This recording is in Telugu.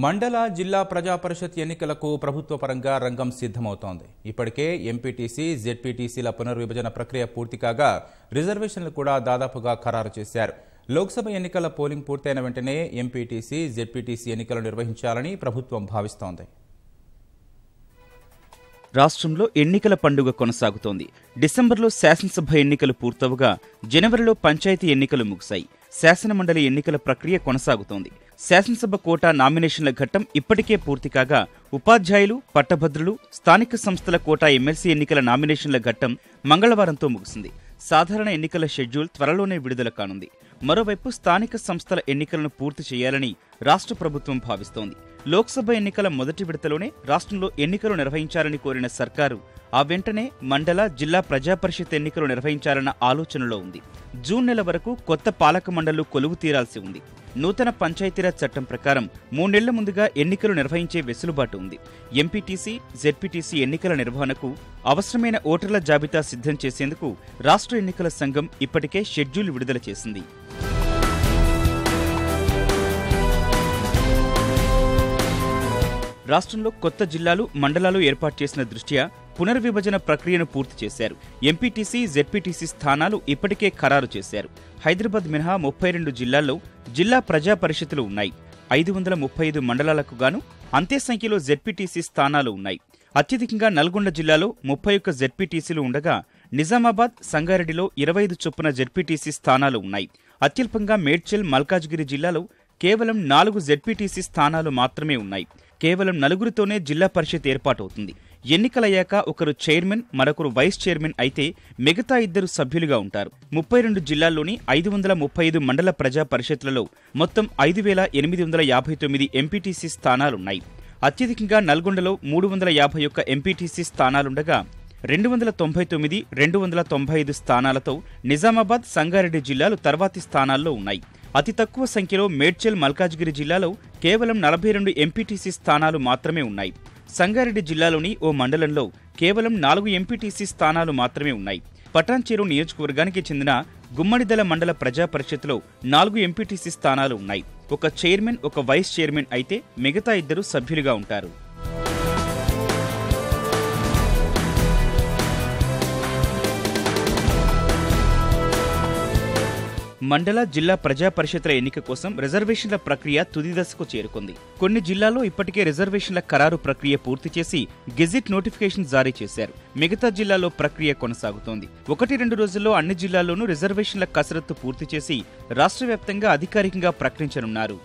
మండల జిల్లా ప్రజా పరిషత్ ఎన్నికలకు ప్రభుత్వ పరంగా రంగం సిద్ధమవుతోంది. ఇప్పటికే ఎంపీటీసీ, జెడ్పీటీసీల పునర్విభజన ప్రక్రియ పూర్తి కాగా రిజర్వేషన్లు కూడా దాదాపుగా ఖరారు చేశారు. లోక్సభ ఎన్నికల పోలింగ్ పూర్తయిన వెంటనే ఎంపీటీసీ, జెడ్పీటీసీ ఎన్నికలు నిర్వహించాలని ప్రభుత్వం భావిస్తోంది. రాష్ట్రంలో ఎన్నికల పండుగ కొనసాగుతోంది. డిసెంబర్లో శాసనసభ ఎన్నికలు పూర్తవగా జనవరిలో పంచాయతీ ఎన్నికలు ముగిశాయి. శాసనమండలి ఎన్నికల ప్రక్రియ కొనసాగుతోంది. శాసనసభ కోటా నామినేషన్ల ఘట్టం ఇప్పటికే పూర్తి కాగా ఉపాధ్యాయులు, పట్టభద్రులు, స్థానిక సంస్థల కోటా ఎమ్మెల్సీ ఎన్నికల నామినేషన్ల ఘట్టం మంగళవారంతో ముగిసింది. సాధారణ ఎన్నికల షెడ్యూల్ త్వరలోనే విడుదల కానుంది. మరోవైపు స్థానిక సంస్థల ఎన్నికలను పూర్తి చేయాలని రాష్ట్ర ప్రభుత్వం భావిస్తోంది. లోక్సభ ఎన్నికల మొదటి విడతలోనే రాష్ట్రంలో ఎన్నికలు నిర్వహించాలని కోరిన సర్కారు ఆ వెంటనే మండల, జిల్లా ప్రజాపరిషత్ ఎన్నికలు నిర్వహించాలన్న ఆలోచనలో ఉంది. జూన్ నెల వరకు కొత్త పాలక మండళ్లు కొలువు తీరాల్సి ఉంది. నూతన పంచాయతీరాజ్ చట్టం ప్రకారం 3 నెలల ముందుగా ఎన్నికలు నిర్వహించే వెసులుబాటు ఉంది. ఎంపీటీసీ, జెడ్పీటీసీ ఎన్నికల నిర్వహణకు అవసరమైన ఓటర్ల జాబితా సిద్ధం చేసేందుకు రాష్ట్ర ఎన్నికల సంఘం ఇప్పటికే షెడ్యూల్ విడుదల చేసింది. రాష్ట్రంలో కొత్త జిల్లాలు, మండలాలు ఏర్పాటు చేసిన దృష్ట్యా పునర్విభజన ప్రక్రియను పూర్తి చేశారు. ఎంపీటీసీ, జెడ్పీటీసీ స్థానాలు ఇప్పటికే ఖరారు చేశారు. హైదరాబాద్ మినహా 32 జిల్లాల్లో జిల్లా ప్రజా పరిషత్తులు ఉన్నాయి. 535 మండలాలకు గాను అంతే సంఖ్యలో జెడ్పీటీసీ స్థానాలు ఉన్నాయి. అత్యధికంగా నల్గొండ జిల్లాలో 31 జెడ్పీటీసీలు ఉండగా నిజామాబాద్, సంగారెడ్డిలో 25 చొప్పున జెడ్పీటీసీ స్థానాలు ఉన్నాయి. అత్యల్పంగా మేడ్చల్, మల్కాజ్గిరి జిల్లాలో కేవలం 4 జెడ్పీటీసీ స్థానాలు మాత్రమే ఉన్నాయి. కేవలం 4తోనే జిల్లా పరిషత్ ఏర్పాటవుతుంది. ఎన్నికలయ్యాక ఒకరు చైర్మన్, మరొకరు వైస్ చైర్మన్ అయితే మిగతా 2 సభ్యులుగా ఉంటారు. 32 జిల్లాల్లోని 535 మండల ప్రజా పరిషత్లలో మొత్తం 5,859 ఎంపీటీసీ స్థానాలున్నాయి. అత్యధికంగా నల్గొండలో 351 ఎంపీటీసీ స్థానాలుండగా 299, 295 స్థానాలతో నిజామాబాద్, సంగారెడ్డి జిల్లాలు తర్వాతి స్థానాల్లో ఉన్నాయి. అతి తక్కువ సంఖ్యలో మేడ్చల్, మల్కాజ్గిరి జిల్లాలో కేవలం 42 ఎంపీటీసీ స్థానాలు మాత్రమే ఉన్నాయి. సంగారెడ్డి జిల్లాలోని ఓ మండలంలో కేవలం 4 ఎంపీటీసీ స్థానాలు మాత్రమే ఉన్నాయి. పటాన్చెరు నియోజకవర్గానికి చెందిన గుమ్మడిదల మండల ప్రజా పరిషత్లో 4 ఎంపీటీసీ స్థానాలు ఉన్నాయి. ఒక చైర్మన్, ఒక వైస్ చైర్మన్ అయితే మిగతా 2 సభ్యులుగా ఉంటారు. మండల, జిల్లా ప్రజా పరిషత్ల ఎన్నిక కోసం రిజర్వేషన్ల ప్రక్రియ తుది దశకు చేరుకుంది. కొన్ని జిల్లాల్లో ఇప్పటికే రిజర్వేషన్ల ఖరారు ప్రక్రియ పూర్తి చేసి గెజిట్ నోటిఫికేషన్ జారీ చేశారు. మిగతా జిల్లాల్లో ప్రక్రియ కొనసాగుతోంది. 1-2 రోజుల్లో అన్ని జిల్లాల్లోనూ రిజర్వేషన్ల కసరత్తు పూర్తి చేసి రాష్ట్ర వ్యాప్తంగా అధికారికంగా ప్రకటించనున్నారు.